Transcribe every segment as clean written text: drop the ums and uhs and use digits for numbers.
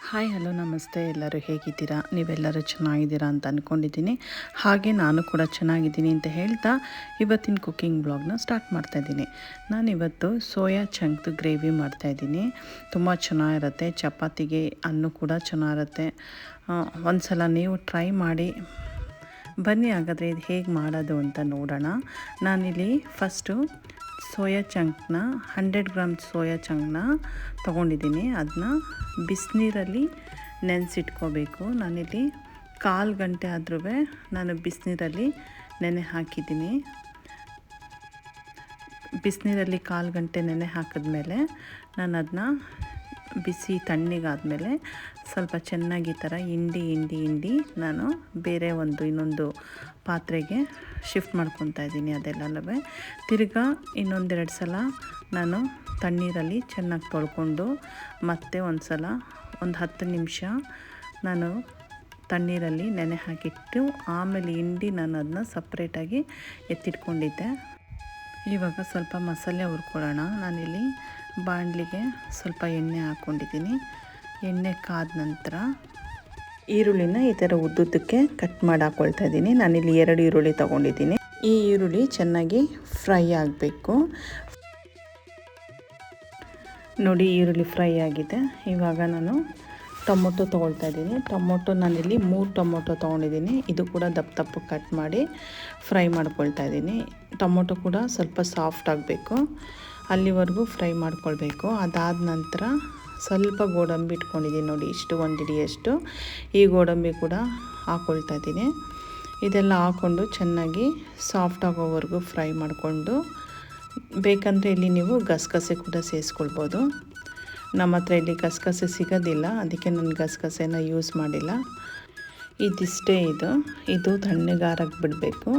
Hi hello ನಮಸ್ತೆ. ಎಲ್ಲರೂ ಹೇಗಿದ್ದೀರಾ? ನೀವೆಲ್ಲರೂ ಚೆನ್ನಾಗಿದ್ದೀರಾ ಅಂತ ಅಂದ್ಕೊಂಡಿದ್ದೀನಿ. ಹಾಗೆ ನಾನು ಕೂಡ ಚೆನ್ನಾಗಿದ್ದೀನಿ ಅಂತ ಹೇಳ್ತಾ ಇವತ್ತಿನ ಕುಕ್ಕಿಂಗ್ ಬ್ಲಾಗ್ನ ಸ್ಟಾರ್ಟ್ ಮಾಡ್ತಾಯಿದ್ದೀನಿ. ನಾನಿವತ್ತು ಸೋಯಾ ಚಂಕ್ದು ಗ್ರೇವಿ ಮಾಡ್ತಾಯಿದ್ದೀನಿ. ತುಂಬ ಚೆನ್ನಾಗಿರುತ್ತೆ. ಚಪಾತಿಗೆ ಅನ್ನು ಕೂಡ ಚೆನ್ನಾಗಿರುತ್ತೆ. ಒಂದು ಸಲ ನೀವು ಟ್ರೈ ಮಾಡಿ. ಬನ್ನಿ ಹಾಗಾದರೆ ಇದು ಹೇಗೆ ಮಾಡೋದು ಅಂತ ನೋಡೋಣ. ನಾನಿಲ್ಲಿ ಫಸ್ಟು ಸೋಯಾ ಚಂಕ್ನ 100 ಗ್ರಾಮ್ ಸೋಯಾ ಚಂಕ್ನ ತೊಗೊಂಡಿದ್ದೀನಿ. ಅದನ್ನ ಬಿಸಿನೀರಲ್ಲಿ ನೆನೆಸಿಟ್ಕೋಬೇಕು. ನಾನಿಲ್ಲಿ 1/4 ಗಂಟೆ ಆದ್ರೂ ನಾನು ಬಿಸಿನೀರಲ್ಲಿ ನೆನೆ ಹಾಕಿದ್ದೀನಿ. ಬಿಸಿನೀರಲ್ಲಿ 1/4 ಗಂಟೆ ನೆನೆ ಹಾಕಿದ್ಮೇಲೆ ನಾನು ಅದನ್ನ ಬಿಸಿ ತಣ್ಣಗಾದ್ಮೇಲೆ ಸ್ವಲ್ಪ ಚೆನ್ನಾಗಿ ಈ ಥರ ಹಿಂಡಿ ನಾನು ಬೇರೆ ಇನ್ನೊಂದು ಪಾತ್ರೆಗೆ ಶಿಫ್ಟ್ ಮಾಡ್ಕೊತಾ ಇದ್ದೀನಿ. ಅದೆಲ್ಲನೂ ತಿರ್ಗಾ ಇನ್ನೊಂದೆರಡು ಸಲ ನಾನು ತಣ್ಣೀರಲ್ಲಿ ಚೆನ್ನಾಗಿ ತೊಳ್ಕೊಂಡು ಮತ್ತೆ ಒಂದು ಸಲ ಒಂದು 10 ನಿಮಿಷ ನಾನು ತಣ್ಣೀರಲ್ಲಿ ನೆನೆ ಹಾಕಿಟ್ಟು ಆಮೇಲೆ ಹಿಂಡಿ ನಾನು ಅದನ್ನ ಸಪ್ರೇಟಾಗಿ ಎತ್ತಿಟ್ಕೊಂಡಿದ್ದೆ. ಇವಾಗ ಸ್ವಲ್ಪ ಮಸಾಲೆ ಹುರ್ಕೊಳ್ಳೋಣ. ನಾನಿಲ್ಲಿ ಬಾಣಲಿಗೆ ಸ್ವಲ್ಪ ಎಣ್ಣೆ ಹಾಕ್ಕೊಂಡಿದ್ದೀನಿ. ಎಣ್ಣೆ ಕಾದ ನಂತರ ಈರುಳ್ಳಿನ ಈ ಥರ ಉದ್ದುದ್ದಕ್ಕೆ ಕಟ್ ಮಾಡಿ ಹಾಕ್ಕೊಳ್ತಾ ಇದ್ದೀನಿ. ನಾನಿಲ್ಲಿ 2 ಈರುಳ್ಳಿ ತೊಗೊಂಡಿದ್ದೀನಿ. ಈ ಈರುಳ್ಳಿ ಚೆನ್ನಾಗಿ ಫ್ರೈ ಆಗಬೇಕು. ನೋಡಿ, ಈರುಳ್ಳಿ ಫ್ರೈ ಆಗಿದೆ. ಇವಾಗ ನಾನು ಟೊಮೊಟೊ ತೊಗೊಳ್ತಾ ಇದ್ದೀನಿ. ಟೊಮೊಟೊ ನಾನಿಲ್ಲಿ 3 ಟೊಮೊಟೊ ತೊಗೊಂಡಿದ್ದೀನಿ. ಇದು ಕೂಡ ದಪ್ಪ ಕಟ್ ಮಾಡಿ ಫ್ರೈ ಮಾಡ್ಕೊಳ್ತಾ ಇದ್ದೀನಿ. ಟೊಮೊಟೊ ಕೂಡ ಸ್ವಲ್ಪ ಸಾಫ್ಟ್ ಆಗಬೇಕು, ಅಲ್ಲಿವರೆಗೂ ಫ್ರೈ ಮಾಡ್ಕೊಳ್ಬೇಕು. ಅದಾದ ನಂತರ ಸ್ವಲ್ಪ ಗೋಡಂಬಿ ಇಟ್ಕೊಂಡಿದ್ದೀನಿ. ನೋಡಿ, ಇಷ್ಟು 1 ಹಿಡಿಯಷ್ಟು ಈ ಗೋಡಂಬಿ ಕೂಡ ಹಾಕ್ಕೊಳ್ತಾ ಇದ್ದೀನಿ. ಇದೆಲ್ಲ ಹಾಕ್ಕೊಂಡು ಚೆನ್ನಾಗಿ ಸಾಫ್ಟ್ ಆಗೋವರೆಗೂ ಫ್ರೈ ಮಾಡಿಕೊಂಡು, ಬೇಕಂದರೆ ಇಲ್ಲಿ ನೀವು ಗಸಗಸೆ ಕೂಡ ಸೇರಿಸ್ಕೊಳ್ಬೋದು. ನಮ್ಮ ಹತ್ರ ಇಲ್ಲಿ ಗಸಗಸೆ ಸಿಗೋದಿಲ್ಲ, ಅದಕ್ಕೆ ನಾನು ಗಸಗಸೆನ ಯೂಸ್ ಮಾಡಿಲ್ಲ. ಇದಿಷ್ಟೇ. ಇದು ತಣ್ಣಗಾರಕ್ಕೆ ಬಿಡಬೇಕು.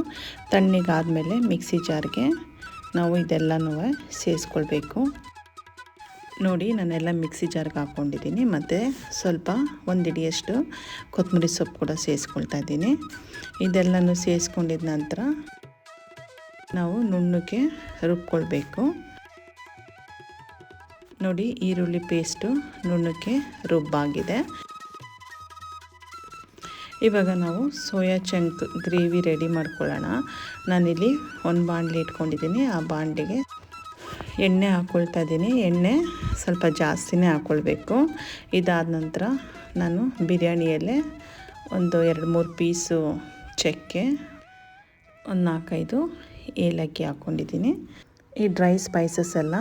ತಣ್ಣಗಾದ್ಮೇಲೆ ಮಿಕ್ಸಿ ಜಾರ್ಗೆ ನಾವು ಇದೆಲ್ಲನೂ ಸೇರಿಸ್ಕೊಳ್ಬೇಕು. ನೋಡಿ, ನಾನೆಲ್ಲ ಮಿಕ್ಸಿ ಜಾರ್ಗೆ ಹಾಕ್ಕೊಂಡಿದ್ದೀನಿ. ಮತ್ತು ಸ್ವಲ್ಪ 1 ಹಿಡಿಯಷ್ಟು ಕೊತ್ತಂಬರಿ ಸೊಪ್ಪು ಕೂಡ ಸೇರಿಸ್ಕೊಳ್ತಾ ಇದ್ದೀನಿ. ಇದೆಲ್ಲನೂ ಸೇರಿಸ್ಕೊಂಡಿದ ನಂತರ ನಾವು ನುಣ್ಣಗೆ ರುಬ್ಕೊಳ್ಬೇಕು. ನೋಡಿ, ಈರುಳ್ಳಿ ಪೇಸ್ಟು ನುಣ್ಣಗೆ ರುಬ್ಬಾಗಿದೆ. ಇವಾಗ ನಾವು ಸೋಯಾ ಚಂಕ್ ಗ್ರೇವಿ ರೆಡಿ ಮಾಡ್ಕೊಳ್ಳೋಣ. ನಾನಿಲ್ಲಿ ಒಂದು ಬಾಣಲಿ ಇಟ್ಕೊಂಡಿದ್ದೀನಿ. ಆ ಬಾಣಲಿಗೆ ಎಣ್ಣೆ ಹಾಕ್ಕೊಳ್ತಾ ಇದ್ದೀನಿ. ಎಣ್ಣೆ ಸ್ವಲ್ಪ ಜಾಸ್ತಿನೇ ಹಾಕ್ಕೊಳ್ಬೇಕು. ಇದಾದ ನಂತರ ನಾನು ಬಿರಿಯಾನಿ ಎಲೆ ಒಂದು 2-3 ಪೀಸು ಚಕ್ಕೆ, ಒಂದು 4-5 ಏಲಕ್ಕಿ ಹಾಕ್ಕೊಂಡಿದ್ದೀನಿ. ಈ ಡ್ರೈ ಸ್ಪೈಸಸ್ ಎಲ್ಲ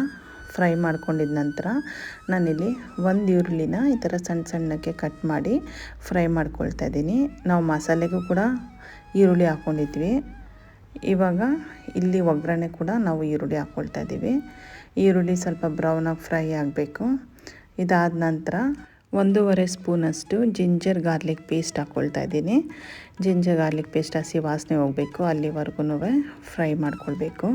ಫ್ರೈ ಮಾಡ್ಕೊಂಡಿದ ನಂತರ ನಾನಿಲ್ಲಿ 1 ಈರುಳ್ಳಿನ ಈ ಥರ ಸಣ್ಣಕ್ಕೆ ಕಟ್ ಮಾಡಿ ಫ್ರೈ ಮಾಡ್ಕೊಳ್ತಾ ಇದ್ದೀನಿ. ನಾವು ಮಸಾಲೆಗೂ ಕೂಡ ಈರುಳ್ಳಿ ಹಾಕ್ಕೊಂಡಿದ್ವಿ. ಇವಾಗ ಇಲ್ಲಿ ಒಗ್ಗರಣೆ ಕೂಡ ನಾವು ಈರುಳ್ಳಿ ಹಾಕ್ಕೊಳ್ತಾ ಇದ್ದೀವಿ. ಈರುಳ್ಳಿ ಸ್ವಲ್ಪ ಬ್ರೌನಾಗಿ ಫ್ರೈ ಆಗಬೇಕು. ಇದಾದ ನಂತರ 1.5 ಸ್ಪೂನಷ್ಟು ಜಿಂಜರ್ ಗಾರ್ಲಿಕ್ ಪೇಸ್ಟ್ ಹಾಕ್ಕೊಳ್ತಾ ಇದ್ದೀನಿ. ಜಿಂಜರ್ ಗಾರ್ಲಿಕ್ ಪೇಸ್ಟ್ ಹಸಿ ವಾಸನೆ ಹೋಗಬೇಕು, ಅಲ್ಲಿವರೆಗೂ ಫ್ರೈ ಮಾಡ್ಕೊಳ್ಬೇಕು.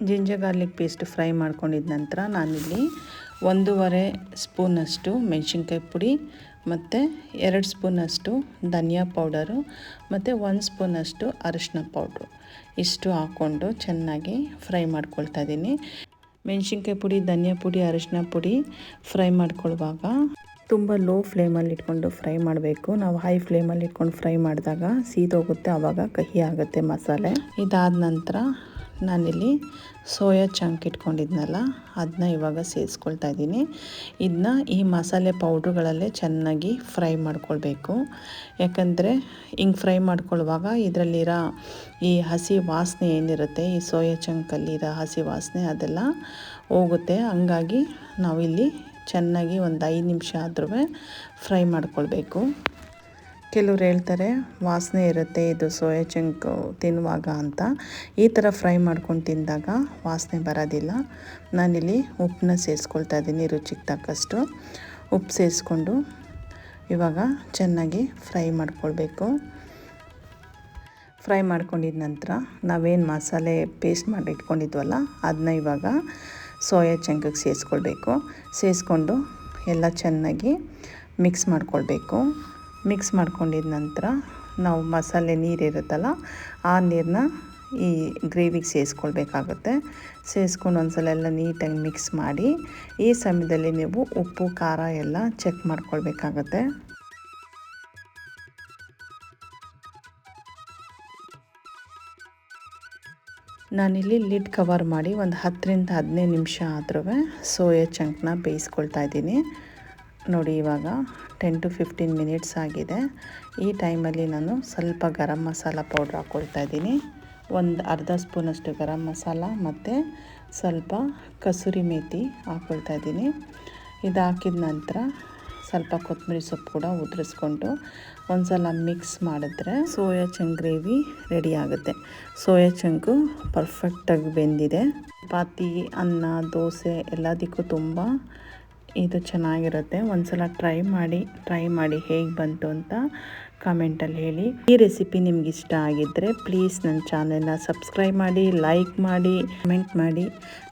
ಜಿಂಜರ್ ಗಾರ್ಲಿಕ್ ಪೇಸ್ಟ್ ಫ್ರೈ ಮಾಡ್ಕೊಂಡಿದ ನಂತರ ನಾನಿಲ್ಲಿ 1.5 ಸ್ಪೂನಷ್ಟು ಮೆಣಸಿನ್ಕಾಯಿ ಪುಡಿ ಮತ್ತು 2 ಸ್ಪೂನಷ್ಟು ಧನಿಯಾ ಪೌಡರು ಮತ್ತು 1 ಸ್ಪೂನಷ್ಟು ಅರಿಶಿನ ಪೌಡ್ರು ಇಷ್ಟು ಹಾಕ್ಕೊಂಡು ಚೆನ್ನಾಗಿ ಫ್ರೈ ಮಾಡ್ಕೊಳ್ತಾ ಇದ್ದೀನಿ. ಮೆಣಸಿನ್ಕಾಯಿ ಪುಡಿ, ಧನಿಯಾ ಪುಡಿ, ಅರಿಶಿನ ಪುಡಿ ಫ್ರೈ ಮಾಡ್ಕೊಳ್ಳುವಾಗ ತುಂಬ ಲೋ ಫ್ಲೇಮಲ್ಲಿ ಇಟ್ಕೊಂಡು ಫ್ರೈ ಮಾಡಬೇಕು. ನಾವು ಹೈ ಫ್ಲೇಮಲ್ಲಿ ಇಟ್ಕೊಂಡು ಫ್ರೈ ಮಾಡಿದಾಗ ಸೀದೋಗುತ್ತೆ, ಆವಾಗ ಕಹಿ ಆಗುತ್ತೆ ಮಸಾಲೆ. ಇದಾದ ನಂತರ ನಾನಿಲ್ಲಿ ಸೋಯಾ ಚಂಕ್ ಇಟ್ಕೊಂಡಿದ್ನಲ್ಲ ಅದನ್ನ ಇವಾಗ ಸೇರಿಸ್ಕೊಳ್ತಾ ಇದ್ದೀನಿ. ಇದನ್ನ ಈ ಮಸಾಲೆ ಪೌಡ್ರುಗಳಲ್ಲೇ ಚೆನ್ನಾಗಿ ಫ್ರೈ ಮಾಡ್ಕೊಳ್ಬೇಕು. ಯಾಕಂದರೆ ಹಿಂಗೆ ಫ್ರೈ ಮಾಡ್ಕೊಳ್ಳುವಾಗ ಇದರಲ್ಲಿರೋ ಈ ಹಸಿ ವಾಸನೆ ಏನಿರುತ್ತೆ, ಈ ಸೋಯಾ ಚಂಕಲ್ಲಿರೋ ಹಸಿ ವಾಸನೆ ಅದೆಲ್ಲ ಹೋಗುತ್ತೆ. ಹಂಗಾಗಿ ನಾವಿಲ್ಲಿ ಚೆನ್ನಾಗಿ ಒಂದು 5 ನಿಮಿಷ ಆದ್ರೂ ಫ್ರೈ ಮಾಡ್ಕೊಳ್ಬೇಕು. ಕೆಲವ್ರು ಹೇಳ್ತಾರೆ ವಾಸನೆ ಇರುತ್ತೆ ಇದು ಸೋಯಾ ಚಂಕ್ ತಿನ್ನುವಾಗ ಅಂತ. ಈ ಥರ ಫ್ರೈ ಮಾಡ್ಕೊಂಡು ತಿಂದಾಗ ವಾಸನೆ ಬರೋದಿಲ್ಲ. ನಾನಿಲ್ಲಿ ಉಪ್ಪನ್ನ ಸೇರಿಸ್ಕೊಳ್ತಾ ಇದ್ದೀನಿ. ರುಚಿಗೆ ತಕ್ಕಷ್ಟು ಉಪ್ಪು ಸೇರಿಸ್ಕೊಂಡು ಇವಾಗ ಚೆನ್ನಾಗಿ ಫ್ರೈ ಮಾಡ್ಕೊಳ್ಬೇಕು. ಫ್ರೈ ಮಾಡ್ಕೊಂಡಿದ ನಂತರ ನಾವೇನು ಮಸಾಲೆ ಪೇಸ್ಟ್ ಮಾಡಿ ಇಟ್ಕೊಂಡಿದ್ವಲ್ಲ ಅದನ್ನ ಇವಾಗ ಸೋಯಾ ಚಂಕಿಗೆ ಸೇರಿಸ್ಕೊಳ್ಬೇಕು. ಸೇರಿಸ್ಕೊಂಡು ಎಲ್ಲ ಚೆನ್ನಾಗಿ ಮಿಕ್ಸ್ ಮಾಡ್ಕೊಳ್ಬೇಕು. ಮಿಕ್ಸ್ ಮಾಡ್ಕೊಂಡಿದ ನಂತರ ನಾವು ಮಸಾಲೆ ನೀರಿರುತ್ತಲ್ಲ ಆ ನೀರನ್ನ ಈ ಗ್ರೇವಿಗೆ ಸೇರಿಸ್ಕೊಳ್ಬೇಕಾಗುತ್ತೆ. ಸೇರಿಸ್ಕೊಂಡು ಒಂದ್ಸಲ ಎಲ್ಲ ನೀಟಾಗಿ ಮಿಕ್ಸ್ ಮಾಡಿ ಈ ಸಮಯದಲ್ಲಿ ನೀವು ಉಪ್ಪು ಖಾರ ಎಲ್ಲ ಚೆಕ್ ಮಾಡ್ಕೊಳ್ಬೇಕಾಗತ್ತೆ. ನಾನಿಲ್ಲಿ ಲಿಡ್ ಕವರ್ ಮಾಡಿ ಒಂದು 10ರಿಂದ 15 ನಿಮಿಷ ಆದ್ರೂ ಸೋಯಾ ಚಂಕ್ನ ಬೇಯಿಸ್ಕೊಳ್ತಾ ಇದ್ದೀನಿ. ನೋಡಿ ಇವಾಗ 10 to 15 ಮಿನಿಟ್ಸ್ ಆಗಿದೆ. ಈ ಟೈಮಲ್ಲಿ ನಾನು ಸ್ವಲ್ಪ ಗರಂ ಮಸಾಲ ಪೌಡ್ರ್ ಹಾಕ್ಕೊಳ್ತಾ ಇದ್ದೀನಿ. ಒಂದು ಅರ್ಧ ಸ್ಪೂನಷ್ಟು ಗರಂ ಮಸಾಲ ಮತ್ತು ಸ್ವಲ್ಪ ಕಸೂರಿ ಮೇಥಿ ಹಾಕ್ಕೊಳ್ತಾ ಇದ್ದೀನಿ. ಇದು ಹಾಕಿದ ನಂತರ ಸ್ವಲ್ಪ ಕೊತ್ತಂಬರಿ ಸೊಪ್ಪು ಕೂಡ ಉದುರಿಸ್ಕೊಂಡು ಒಂದು ಸಲ ಮಿಕ್ಸ್ ಮಾಡಿದ್ರೆ ಸೋಯಾ ಚಂಕ್ ಗ್ರೇವಿ ರೆಡಿ ಆಗುತ್ತೆ. ಸೋಯಾ ಚಂಕು ಪರ್ಫೆಕ್ಟಾಗಿ ಬೆಂದಿದೆ. ಚಪಾತಿ, ಅನ್ನ, ದೋಸೆ ಎಲ್ಲದಕ್ಕೂ ತುಂಬ ಇದು ಚೆನ್ನಾಗಿರುತ್ತೆ. ಒಂದು ಸಲ ಟ್ರೈ ಮಾಡಿ ಹೇಗೆ ಬಂತು ಅಂತ ಕಮೆಂಟಲ್ಲಿ ಹೇಳಿ. ಈ ರೆಸಿಪಿ ನಿಮ್ಗೆ ಇಷ್ಟ ಆಗಿದ್ದರೆ ಪ್ಲೀಸ್ ನನ್ನ ಚಾನೆಲ್ನ ಸಬ್ಸ್ಕ್ರೈಬ್ ಮಾಡಿ, ಲೈಕ್ ಮಾಡಿ, ಕಮೆಂಟ್ ಮಾಡಿ,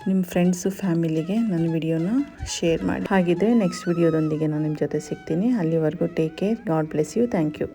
ನಿಮ್ಮ ಫ್ರೆಂಡ್ಸು ಫ್ಯಾಮಿಲಿಗೆ ನನ್ನ ವಿಡಿಯೋನ ಶೇರ್ ಮಾಡಿ. ಹಾಗಿದ್ದರೆ ನೆಕ್ಸ್ಟ್ ವಿಡಿಯೋದೊಂದಿಗೆ ನಾನು ನಿಮ್ಮ ಜೊತೆ ಸಿಗ್ತೀನಿ. ಅಲ್ಲಿವರೆಗೂ take care. God bless you. Thank you.